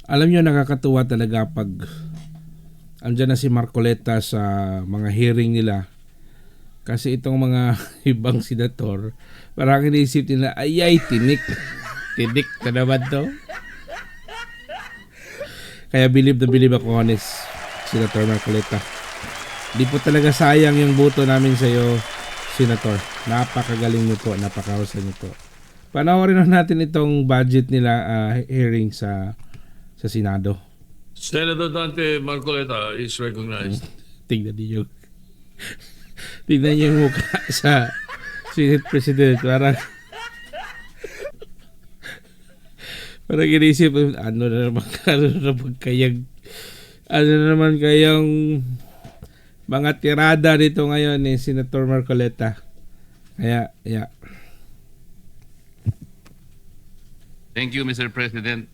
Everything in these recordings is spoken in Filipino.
Alam niyo, nakakatuwa talaga pag andyan na si Marcoleta sa mga hearing nila. Kasi itong mga ibang senator, parang iniisip nila, ay tinik. Tinik na naman to. Kaya believe na believe ako, honest, Senator Marcoleta. Di po talaga sayang yung boto namin sa iyo, Senator. Napakagaling niyo po, napakahusay niyo po. Panoorin na natin itong budget nila hearing sa Senado. Senator Dante Marcoleta is recognized. Tingnan niyo. Tingnan niyo yung mukha sa Senate President. Parang inisip, ano na naman kayang mga tirada dito ngayon ni Senator Marcoleta. Kaya, yeah. Thank you, Mr. President.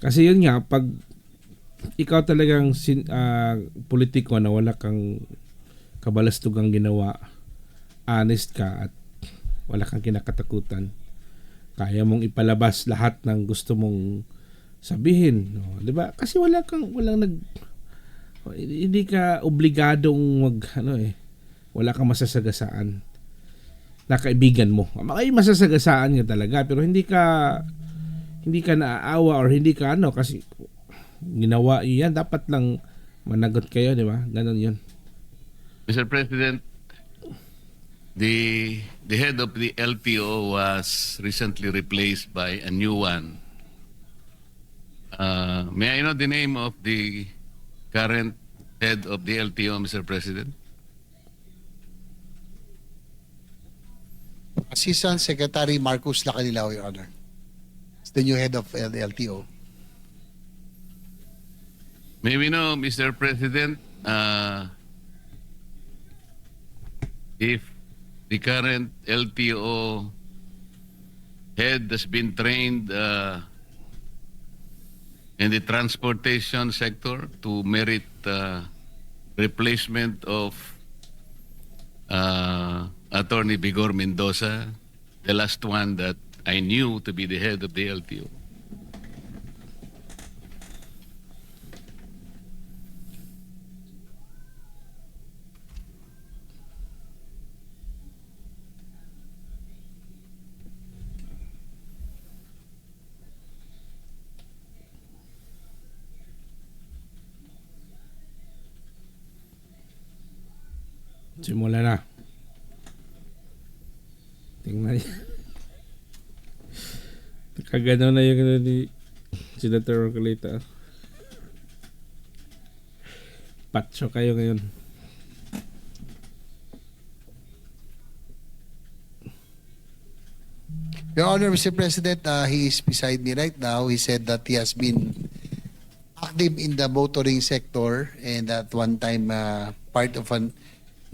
Kasi yun nga, pag ikaw talagang politiko na wala kang kabalastugang ginawa, honest ka at wala kang kinakatakutan, kaya mong ipalabas lahat ng gusto mong sabihin, no? 'Di ba? Kasi hindi ka obligadong wala kang masasagasaan na kaibigan mo. May masasagasaan ka talaga pero hindi ka naaawa or hindi ka kasi ginawa yan, dapat lang managot kayo, di ba? Ganon yun. Mr. President, the head of the LTO was recently replaced by a new one. May I know the name of the current head of the LTO, Mr. President? Assistant Secretary Marcus Lacanilaw, Your Honor. It's the new head of the LTO. May we know, Mr. President, if the current LTO head has been trained in the transportation sector to merit replacement of Attorney Vigor Mendoza, the last one that I knew to be the head of the LTO. Simula na. Tingnan niya. Nakagano na yung ni Senator Marcoleta. Patso kayo ngayon. Your Honor, Mr. President, he is beside me right now. He said that he has been active in the motoring sector and at one time part of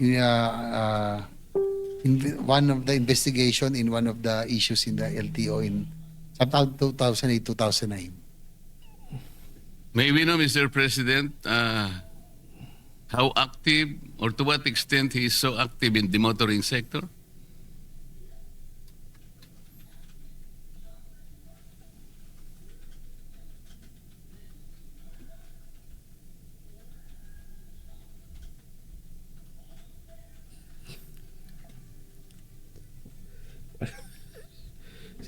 in one of the investigation in one of the issues in the LTO in sometime 2008-2009. May we know, Mr. President, how active or to what extent he is so active in the motoring sector?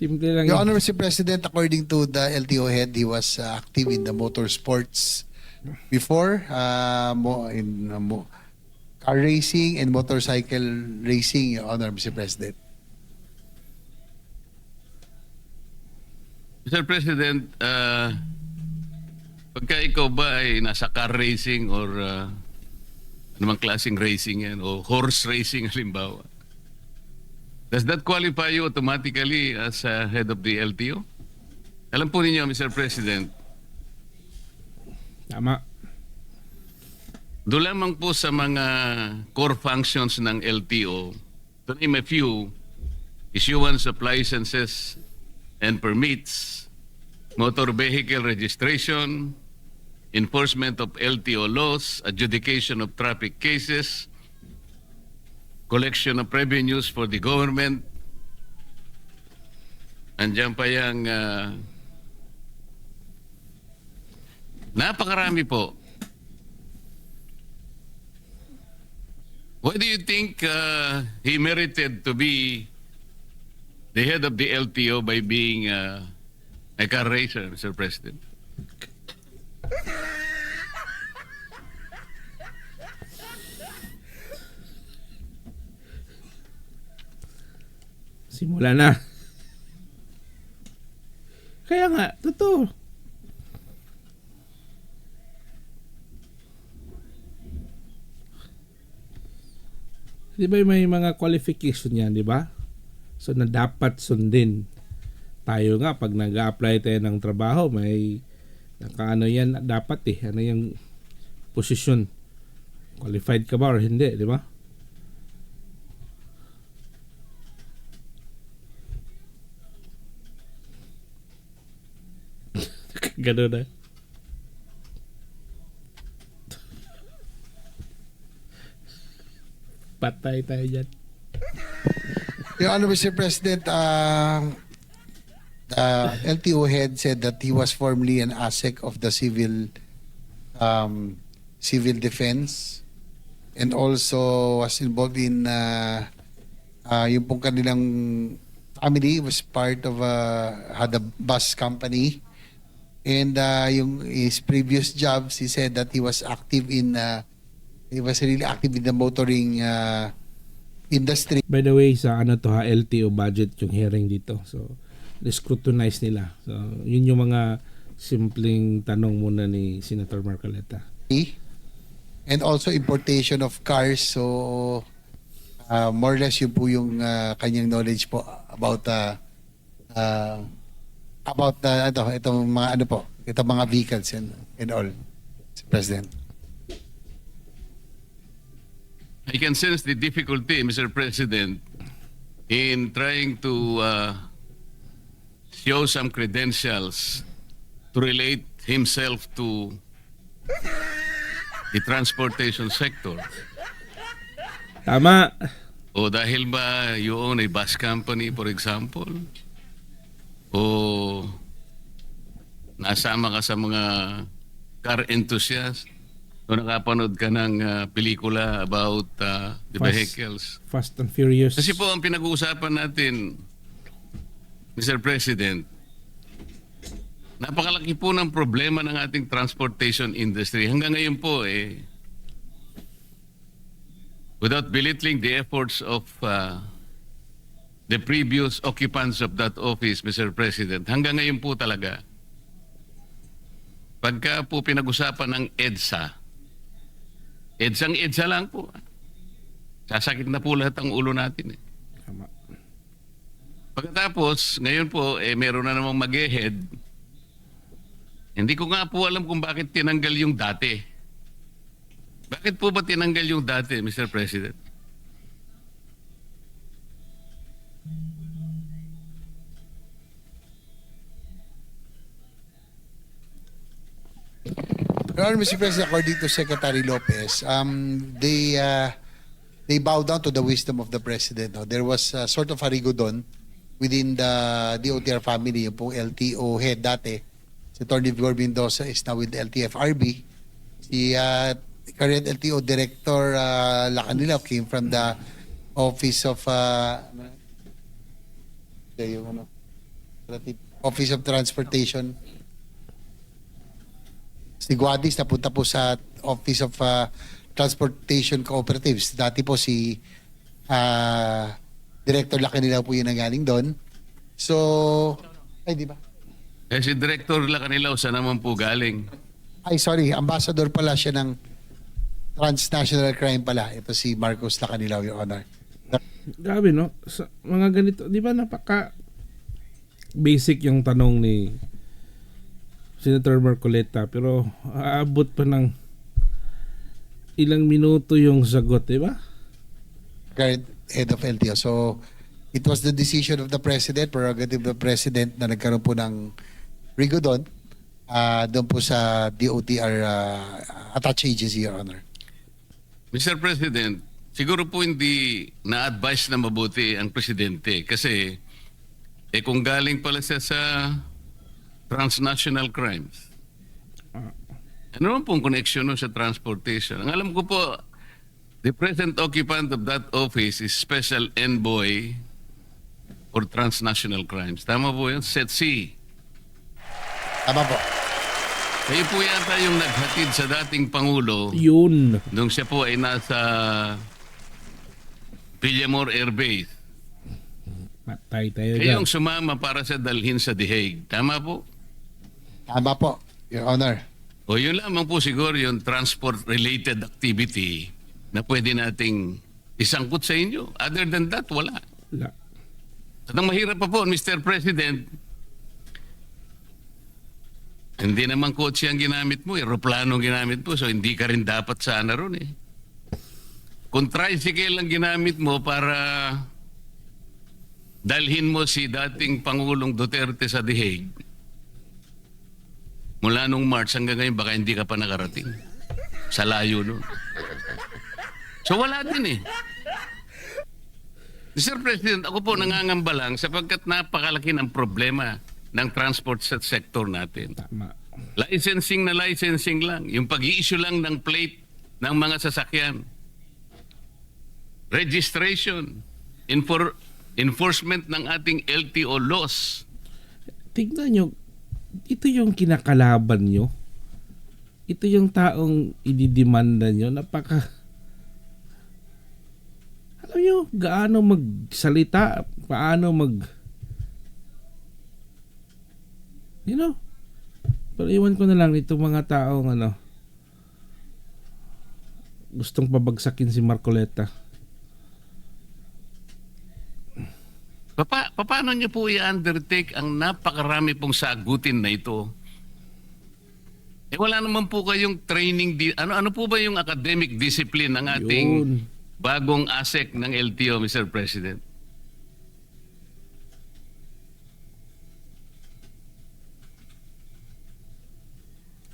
Simple lang Your yun. Honor, Mr. President, according to the LTO head, he was active in the motorsports before, car racing and motorcycle racing, Your Honor, Mr. President. Mr. President, pagka ikaw ba ay nasa car racing or anumang klaseng racing yan o horse racing halimbawa, does that qualify you automatically as head of the LTO? Alam po ninyo, Mr. President, Tama. doon lamang po sa mga core functions ng LTO, to name a few, issuance of licenses and permits, motor vehicle registration, enforcement of LTO laws, adjudication of traffic cases, collection of revenues for the government. Andiyan pa yung Napakarami po. Why do you think he merited to be the head of the LTO by being a car racer, Mr. President? Simula na. Kaya nga, totoo. Di ba may mga qualification yan, di ba? So na dapat sundin. Tayo nga, pag nag-apply tayo ng trabaho, may nakaano yan, dapat ano yung posisyon. Qualified ka ba or hindi, di ba? Ganun na. Patay tayo dyan. Your Honor, Mr. President, the LTO head said that he was formerly an ASEC of the civil defense and also was involved in yung pong kanilang family was part of had a bus company, and yung his previous jobs, he said that he was really active in the motoring industry. By the way, sa LTO budget yung hearing dito. So, scrutinize nila. So, yun yung mga simpleng tanong muna ni Senator Marcoleta. And also importation of cars. So, more or less yun po yung kanyang knowledge po about itong mga vehicles and all, Mr. President. I can sense the difficulty, Mr. President, in trying to show some credentials to relate himself to the transportation sector. Tama. O dahil ba you own a bus company, for example? O nasama ka sa mga car enthusiasts? O nakapanood ka ng pelikula about the vehicles? Fast and Furious. Kasi po ang pinag-uusapan natin, Mr. President, napakalaki po ng problema ng ating transportation industry. Hanggang ngayon po without belittling the efforts of the previous occupants of that office, Mr. President, hanggang ngayon po talaga, pagka po pinag-usapan ng EDSA lang po. Sasakit na po lahat ang ulo natin. Tama. Pagkatapos, ngayon po, meron na namang mag-head. Hindi ko nga po alam kung bakit tinanggal yung dati. Bakit po ba tinanggal yung dati, Mr. President? Your Honor, Mr. President, according to Secretary Lopez, they bow down to the wisdom of the President. No? There was sort of a rigodon within the DOTR family, yung pong LTO head dati. Si Attorney Vigor Mendoza is now with the LTFRB. Si current LTO Director Lacanilao came from the Office of Office of Transportation. Si Guadis napunta po sa Office of Transportation Cooperatives. Dati po si Director Lacanilao po yun ang galing doon. So, ay di ba? Si Director Lacanilao, saan naman po galing? Ay sorry, ambassador pala siya ng transnational crime pala. Ito si Marcos Lacanilao, Your Honor. Grabe, no? Sa mga ganito, di ba napaka basic yung tanong ni Senator Marcoleta, pero aabot pa ng ilang minuto yung sagot, di ba? Current head of LTO. So, it was the decision of the President, prerogative of the President na nagkaroon po ng rigodon doon po sa DOTR attached agency, Your Honor. Mr. President, siguro po hindi na-advise na mabuti ang Presidente kasi kung galing pala siya sa transnational crimes, Ano naman pong connection nun sa transportation? Ang alam ko po, the present occupant of that office is Special Envoy for Transnational Crimes. Tama po yun? SETC. Tama po. Kayo po yata yung naghatid sa dating Pangulo Yun. nung siya po ay nasa Villamor Air Base. Patay tayo Kayo dyan. yung sumama para sa dalhin sa The Hague. Tama po? Tama po, Your Honor. O yun lamang po siguro yung transport-related activity na pwede nating isangkot sa inyo. Other than that, wala. Wala. At ang mahirap pa po, Mr. President, hindi naman kotse ang ginamit mo, aeroplano ang ginamit mo, so hindi ka rin dapat sana ron eh. Kung tricycle ang ginamit mo para dalhin mo si dating Pangulong Duterte sa The Hague, mula nung March hanggang ngayon, baka hindi ka pa nakarating. Sa layo nun. So wala din eh. Mr. President, ako po nangangamba lang sapagkat napakalaki ng problema ng transport sector natin. Tama. Licensing na licensing lang. Yung pag-i-issue lang ng plate ng mga sasakyan. Registration. Enforcement ng ating LTO laws. Tignan nyo, ito yung kinakalaban nyo. Ito yung taong ididemanda nyo. Alam nyo, gaano magsalita, paano pero iwan ko na lang itong mga taong gustong pabagsakin si Marcoleta. Paano niyo po i-undertake ang napakarami pong sagutin na ito? Wala naman po kayong training. Ano po ba yung academic discipline ng ating Yun. bagong ASEC ng LTO, Mr. President?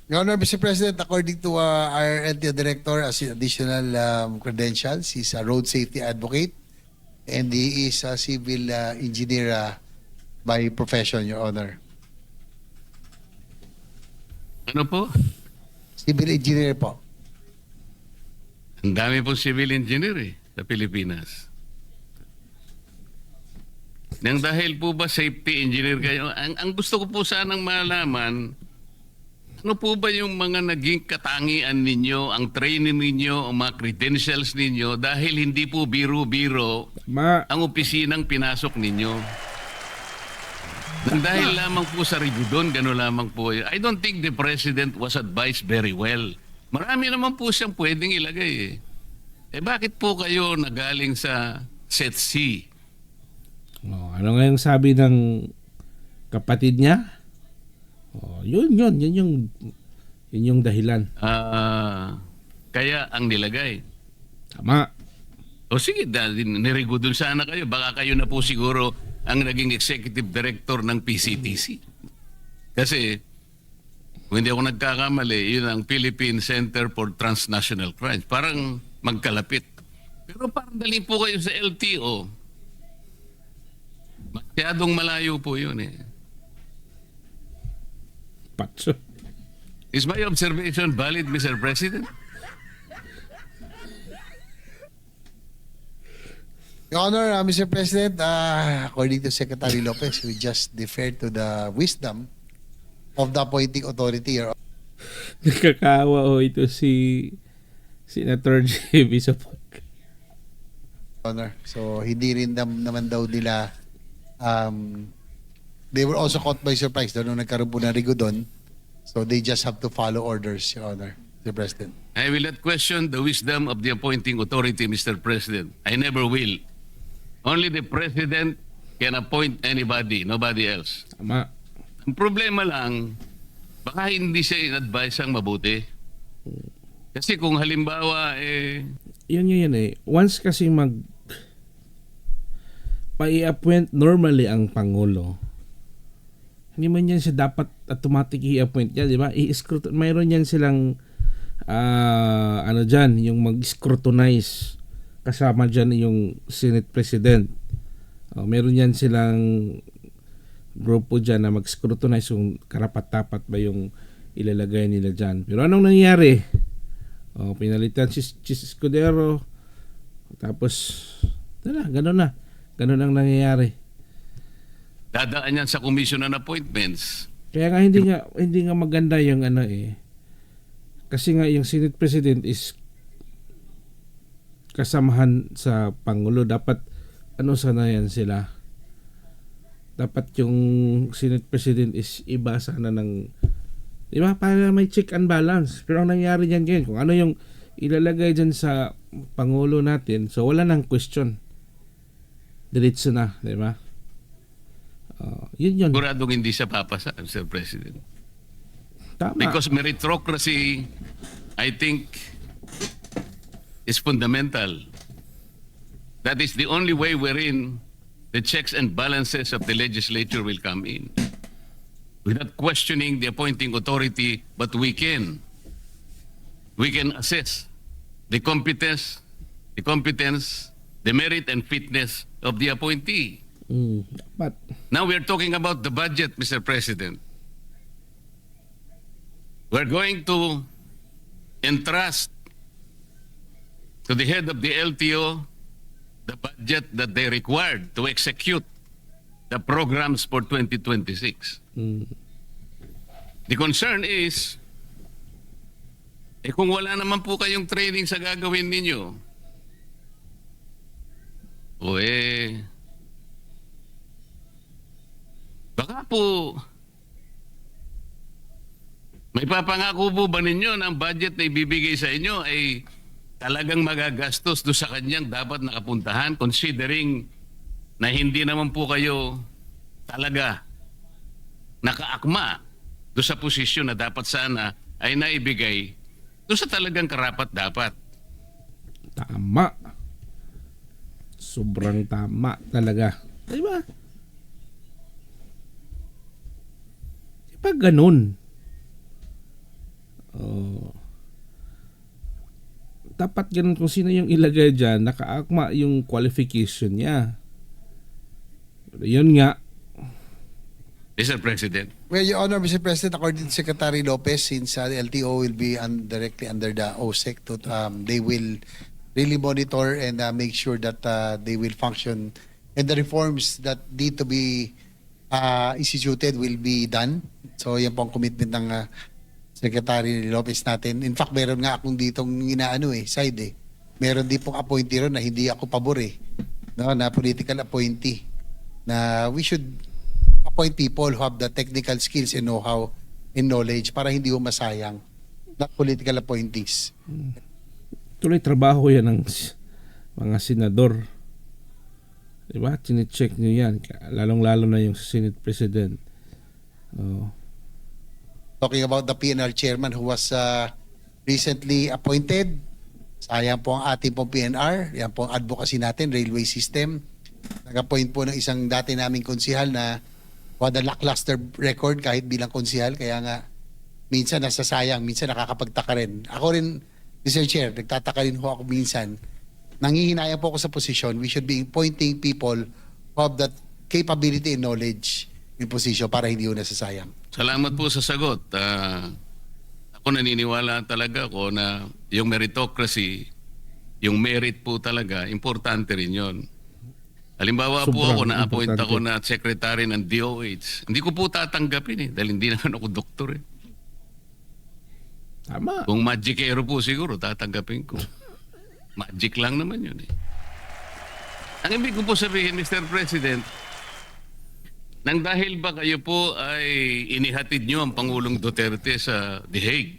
Your Honor, Mr. President, according to our LTO Director, as additional credentials, he's a road safety advocate and he is a civil engineer by profession, Your Honor. Ano po? Civil engineer po. Ang dami pong civil engineer sa Pilipinas. Nang dahil po ba safety engineer kayo, ang gusto ko po sanang malaman, ano po ba yung mga naging katangian ninyo, ang training ninyo, ang mga credentials ninyo dahil hindi po biro-biro ang opisinang pinasok ninyo? Nang dahil lamang po sa rigudon, gano'n lamang po. I don't think the President was advised very well. Marami naman po siyang pwedeng ilagay bakit po kayo nagaling sa SETC? Ano nga yung sabi ng kapatid niya? Yun yung dahilan. Kaya ang nilagay. Tama. O sige, nirigudon sana kayo. Baka kayo na po siguro ang naging executive director ng PCTC. Kasi, kung hindi ako nagkakamali, yun ang Philippine Center for Transnational Crimes. Parang magkalapit. Pero parang dali po kayo sa LTO. Masyadong malayo po yun Patso. Is my observation valid, Mr. President? Your Honor, Mr. President, according to Secretary Lopez, we just defer to the wisdom of the appointing authority, Your Nakakawa ito si Senator J.B. Sapag. Honor. So, hindi rin naman daw nila they were also caught by surprise doon nung nagkaroon po ng rigudon. So they just have to follow orders, Your Honor, Mr. President. I will not question the wisdom of the appointing authority, Mr. President. I never will. Only the President can appoint anybody, nobody else. Tama. Ang problema lang, baka hindi siya in-advise ang mabuti. Kasi kung halimbawa, Yun Once kasi pai-appoint normally ang Pangulo, hindi man yan siya dapat automatic i-appoint yan, di ba? Mayroon yan silang dyan, yung mag-scrutinize kasama dyan yung Senate President. Meron yan silang grupo dyan na mag-scrutinize yung karapat-dapat ba yung ilalagay nila dyan. Pero anong nangyari? Pinalitan si Chis Escudero. Tapos, ganun na. Ganun ang nangyayari. Dadaan yan sa commission on appointments. Kaya nga hindi nga maganda yung ano eh. Kasi nga yung Senate President is kasamahan sa Pangulo. Dapat sana yan sila. Dapat yung Senate President is iba sana ng, di ba, para may check and balance. Pero ang nangyari dyan ngayon, kung ano yung ilalagay dyan sa Pangulo natin, so wala nang question. Diretso na, di ba? Yun. Siguradong hindi siya papasa, Mr. President. Tama. Because meritocracy, I think, is fundamental. That is the only way wherein the checks and balances of the legislature will come in. Without questioning the appointing authority, but we can assess the competence, the merit and fitness of the appointee. But Now we're talking about the budget, Mr. President. We're going to entrust to the head of the LTO the budget that they required to execute the programs for 2026. The concern is, kung wala naman po kayong training sa gagawin ninyo, baka po, may papangako po ba ninyo na ang budget na ibibigay sa inyo ay talagang magagastos do sa kanyang dapat nakapuntahan, considering na hindi naman po kayo talaga nakaakma do sa posisyon na dapat sana ay naibigay do sa talagang karapat dapat. tama. Sobrang tama talaga. Di ba? Di ba ganun? Dapat ganun kung sino yung ilagay dyan, nakaakma yung qualification niya. Pero yun nga. Mr. President. Well, Your Honor, Mr. President, according to Secretary Lopez, since the LTO will be directly under the OSEC, they will really monitor and make sure that they will function and the reforms that need to be instituted will be done. So yan po ang commitment ng Secretary Lopez natin. In fact, meron nga akong ditong side. Meron din pong appointee ron na hindi ako pabor no, na political appointee. Na we should appoint people who have the technical skills and know-how and knowledge para hindi masayang. Not political appointees. Tuloy trabaho yan ng mga senador. Diba? Chine-check nyo yan. Lalong-lalo na yung Senate President. Talking about the PNR chairman who was recently appointed. Sayang po ang ating pong PNR. Yan po ang advocacy natin, railway system. Nag-appoint po ng isang dati naming konsihal na had a lackluster record kahit bilang konsihal. Kaya nga, minsan nasasayang, minsan nakakapagtaka rin. Ako rin, Mr. Chair, nagtataka rin ho ako minsan. Nangihinayang po ako sa posisyon. We should be appointing people who have that capability and knowledge in position para hindi ho nasasayang. Salamat po sa sagot. Ako naniniwala talaga ko na yung meritocracy, yung merit po talaga, importante rin yun. Halimbawa po Sobrang ako, na-appoint importante. ako na secretary ng DOH. Hindi ko po tatanggapin dahil hindi naman ako doktor Tama. Kung magicero po siguro, tatanggapin ko. Magic lang naman yun Ang ibig ko po sabihin, Mr. President, nang dahil ba kayo po ay inihatid nyo ang Pangulong Duterte sa The Hague?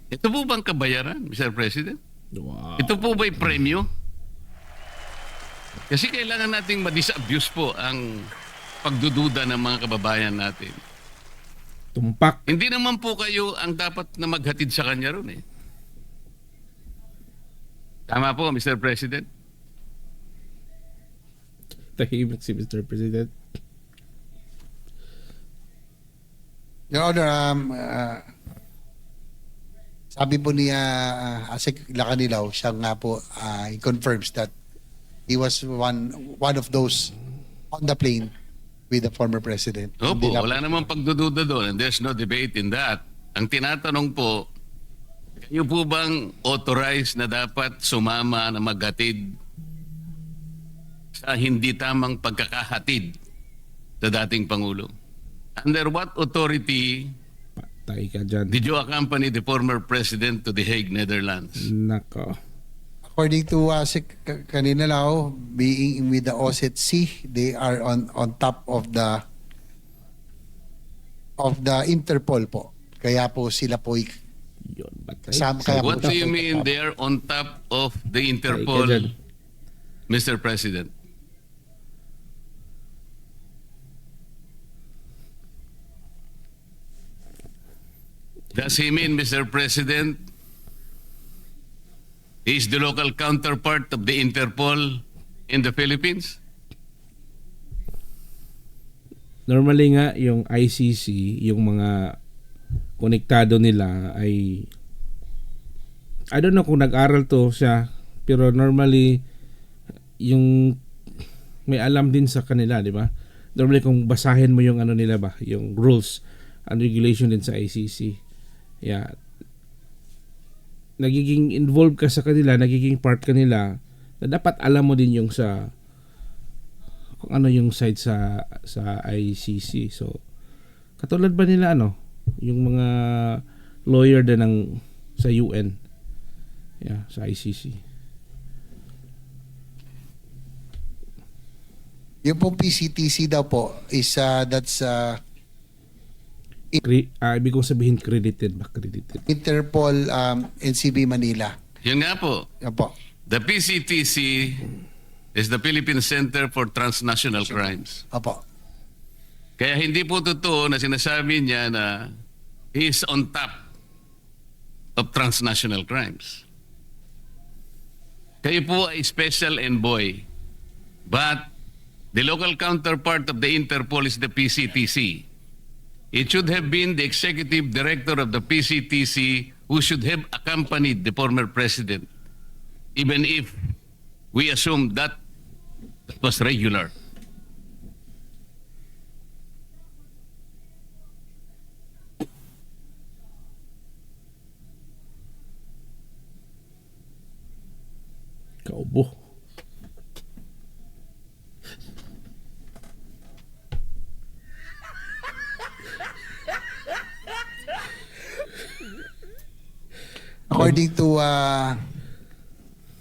Ito po bang kabayaran, Mr. President? Wow. Ito po ba'y premyo? Kasi kailangan nating ma-disabuse po ang pagdududa ng mga kababayan natin. Tumpak. Hindi naman po kayo ang dapat na maghatid sa kanya ron Tama po, Mr. President? Tahimik si Mr. President. Your Honor, sabi po niya Asik Lacanilaw, siya nga po he confirms that he was one of those on the plane with the former president. Opo, Hindi na- wala namang pagdududa doon and there's no debate in that. Ang tinatanong po, kayo po bang authorized na dapat sumama na maghatid sa hindi tamang pagkakahatid sa dating Pangulo? Under what authority Patay ka dyan. did you accompany the former president to The Hague, Netherlands? Nako. According to kanina lang, being with the OSCE, they are on top of the Interpol po. Kaya po sila po Yun, patay. kasama. Kaya What po, do you mean they are on top of the Patay ka Interpol, dyan. Mr. President? Does he mean, Mr. President, he's the local counterpart of the Interpol in the Philippines? Normally nga, yung ICC, yung mga konektado nila ay I don't know kung nag-aral to siya, pero normally yung may alam din sa kanila, di ba? Normally kung basahin mo yung ano nila ba, yung rules and regulation din sa ICC. Yeah. Nagiging involved ka sa kanila, nagiging part kanila, na dapat alam mo din yung sa kung ano yung side sa ICC. So katulad ba nila ano, yung mga lawyer din ng sa UN. Yeah, sa ICC. yung pong PCTC daw po is that's Ibig kong sabihin credited ba? Credited. Interpol NCB Manila. Yun nga po. Yan po. The PCTC is the Philippine Center for Transnational Crimes. Opo. Kaya hindi po totoo na sinasabi niya na he is on top of transnational crimes. Kayo po ay special envoy. But the local counterpart of the Interpol is the PCTC. It should have been the executive director of the PCTC who should have accompanied the former president, even if we assume that was regular. Kaubo. According to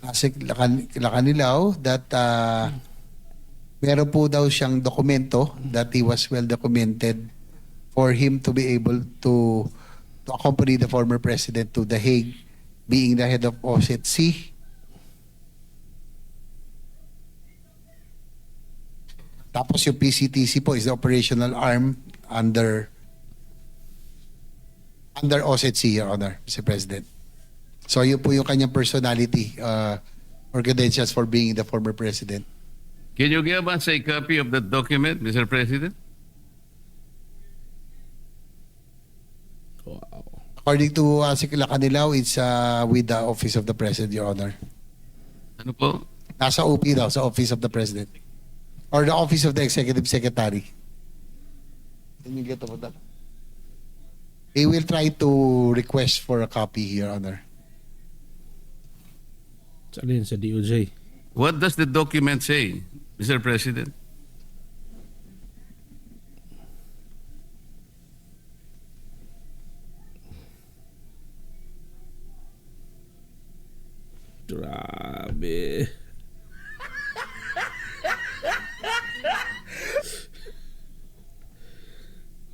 Asik Lacanilaw, that meron po daw siyang dokumento that he was well documented for him to be able to accompany the former president to The Hague, being the head of OSCE. Tapos yung PCTC po is the operational arm under OSCE, Your Honor, Mr. President. So yun po yung kanyang personality or credentials for being the former president. Can you give us a copy of that document, Mr. President? Wow. According to Asik Lacanilaw, it's with the Office of the President, Your Honor. Ano po? Nasa OP daw, sa Office of the President. Or the Office of the Executive Secretary. Can you get about that? They will try to request for a copy, Your Honor. Saan yun? Sa DOJ. What does the document say, Mr. President? Grabe.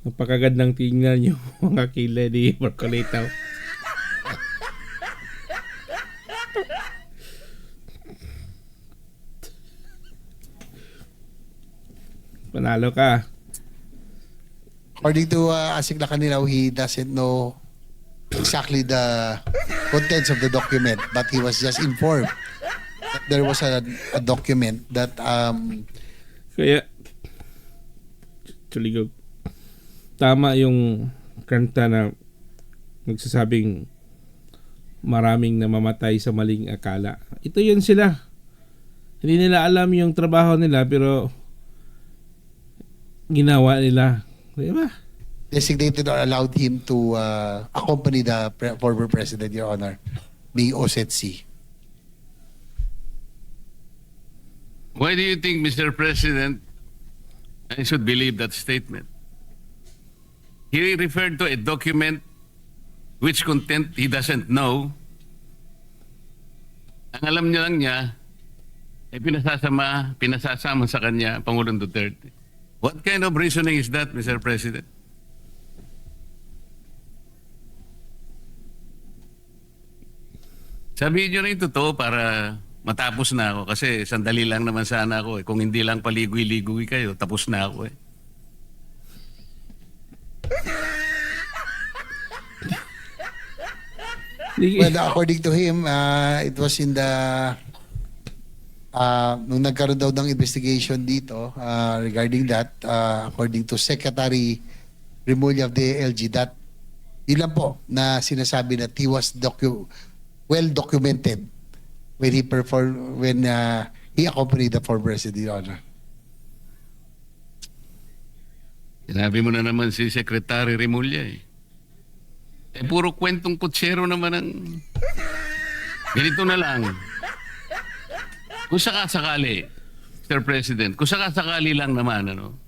Napakagandang tingnan yung mga kilay ni Marcolita. Panalo ka. According to Asik Lacanilaw, he doesn't know exactly the contents of the document, but he was just informed that there was a document that Kaya tuligog. Tama yung kanta na nagsasabing maraming namamatay sa maling akala. Ito yun sila. Hindi nila alam yung trabaho nila pero ginawa nila. Di ba? Designated or allowed him to accompany the former president, Your Honor, being OSETC. Why do you think, Mr. President, I should believe that statement? He referred to a document which content he doesn't know. Ang alam niya lang niya, ay pinasasama sa kanya, Pangulong Duterte. What kind of reasoning is that, Mr. President? Sabihin niyo na yung totoo para matapos na ako kasi sandali lang naman sana ako eh. Kung hindi lang paligoy-ligoy kayo, tapos na ako eh. Well, according to him, it was in the nung nagkaroon daw ng investigation dito regarding that, according to Secretary Remulla of the LG, that yun lang po na sinasabi that he was well documented when he accompanied the former president, Your Honor. Sinabi mo na naman si Secretary Remulla eh. Eh puro kwentong kutsero naman ang... Ganito na lang. Kung sakasakali, Mr. President, kung sakasakali lang naman, ano,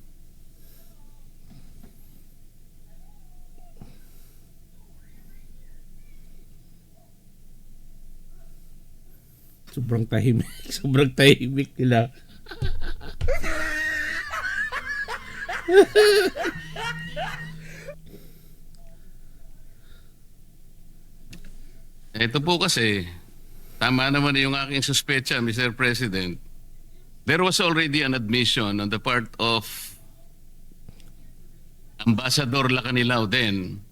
Sobrang tahimik. Sobrang tahimik nila. ito po kasi, tama naman yung aking suspecha, Mr. President. There was already an admission on the part of Ambassador Lacanilao then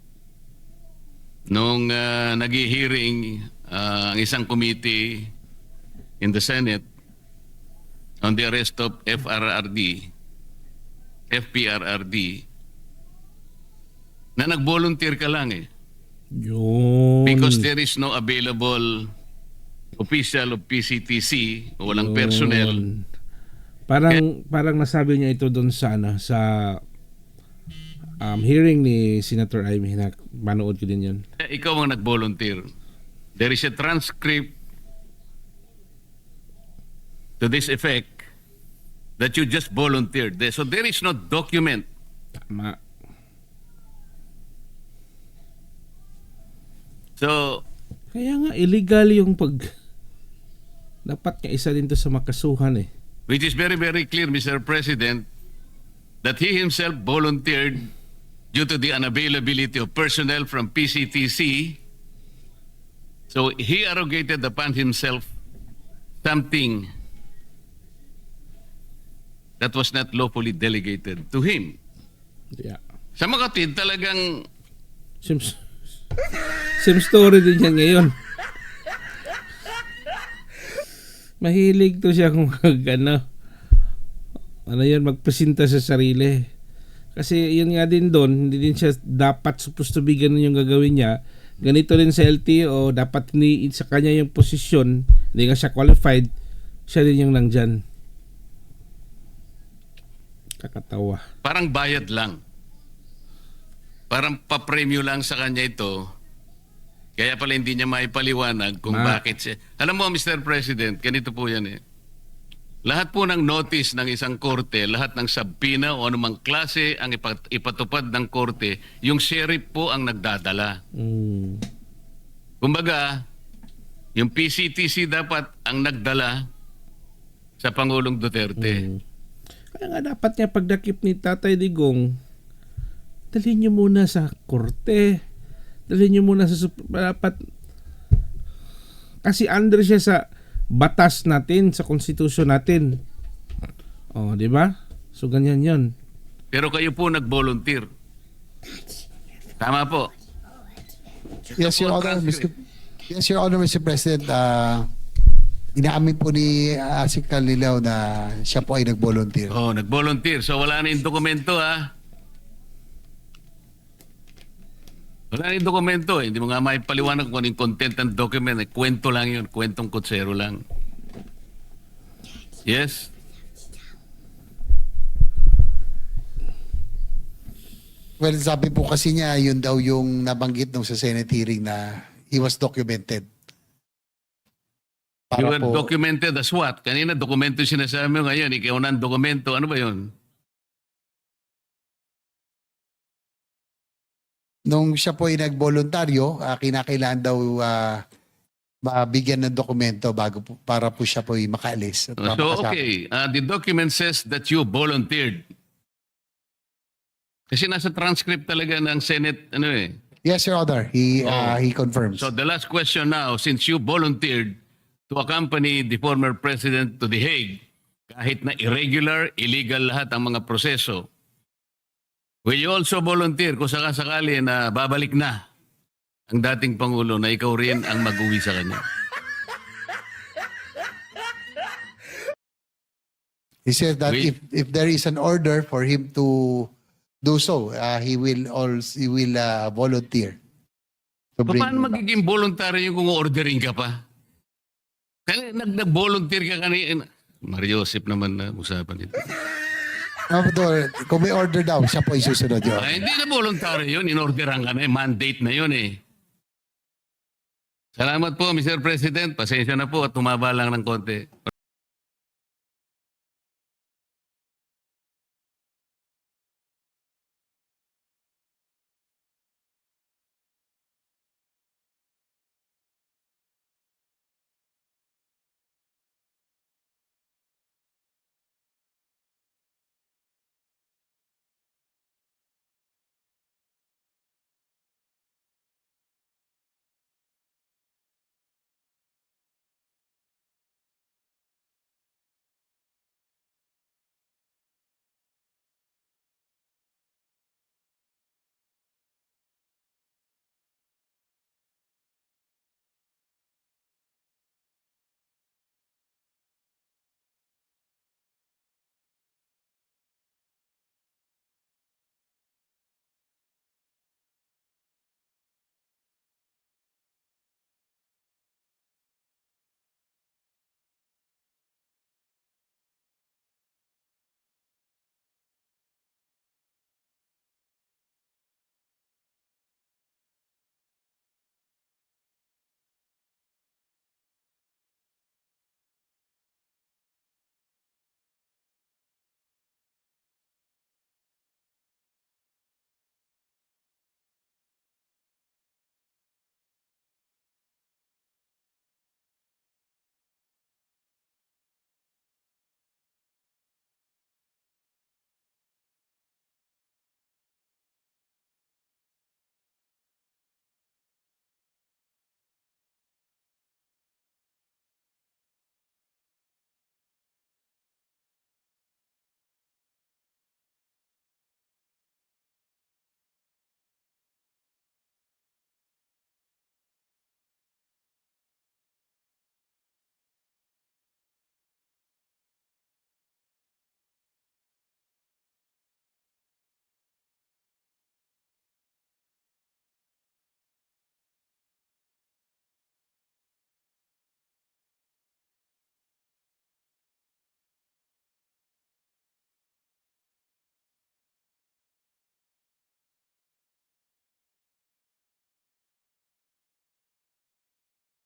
nung nag-hearing ang isang committee in the Senate on the arrest of FPRRD, na nag-volunteer ka lang eh. Yun. Because there is no available official of PCTC o walang Yun. personnel. Parang nasabi niya ito doon sa hearing ni Senator Amy. Manood ko din yun. Ikaw ang nag-volunteer. There is a transcript to this effect that you just volunteered. So there is no document. Tama. So, Kaya nga illegal yung dapat nga isa din to sa makasuhan eh. which is very, very clear, Mr. President, that he himself volunteered due to the unavailability of personnel from PCTC. So he arrogated upon himself something that was not lawfully delegated to him. Yeah. Sa makatid, talagang Same story din yan ngayon. Mahilig to siya kung magpresenta sa sarili. Kasi yun nga din doon, hindi din siya dapat supposed to be ganun yung gagawin niya. Ganito rin sa LTO, dapat sa kanya yung posisyon, hindi nga siya qualified, siya din yung nandyan. Kakatawa. parang bayad lang. Parang papremyo lang sa kanya ito. Kaya pala hindi niya maipaliwanag kung bakit siya. Alam mo, Mr. President, ganito po yan eh. Lahat po ng notice ng isang korte, lahat ng subpoena o anumang klase ang ipatupad ng korte, yung sheriff po ang nagdadala. Kumbaga, yung PCTC dapat ang nagdala sa Pangulong Duterte. Kaya nga dapat niya pagdakip ni Tatay Digong, dalhin niyo muna sa korte. Dalhin niyo muna sa dapat kasi under siya sa batas natin, sa konstitusyon natin. Oh, di ba? So ganyan 'yon. Pero kayo po nag-volunteer. Tama po. Yes, Your Honor, Mr. President, inaamin po ni Secretary Lilaw na siya po ay nag-volunteer. Oh, nag-volunteer. So wala na yung dokumento ha. Wala na yung dokumento eh. Hindi mo nga maipaliwanag kung ano yung content ng document. Eh, kwento lang yun. Kwentong kutsero lang. Yes? Well, sabi po kasi niya, yun daw yung nabanggit nung sa Senate hearing na he was documented. You Para were po, documented as what? Kanina dokumento yung sinasabi mo, ngayon, ikaw na ang dokumento. Ano ba yun? nung siya po ay nagboluntaryo, kinakailangan daw mabigyan ng dokumento para po siya po ay makaalis. At So, mapakasama. okay. The document says that you volunteered. Kasi nasa transcript talaga ng Senate, ano eh. Yes, Your Honor. He confirms. So the last question now, since you volunteered to accompany the former president to The Hague, kahit na irregular, illegal lahat ang mga proseso, will you also volunteer kung sakasakali na babalik na ang dating Pangulo na ikaw rin ang mag-uwi sa kanya? He said that if there is an order for him to do so, he will volunteer. To bring Paano him back. magiging voluntary yung kung ordering ka pa? Kaya nag-volunteer ka kanina. Mario Joseph naman na usapan ito. Kung may order daw, siya po isusunod yun. Ay, hindi na voluntary yun. In-orderan ka na. Mandate na yun eh. Salamat po, Mr. President. Pasensya na po at tumaba lang ng konti.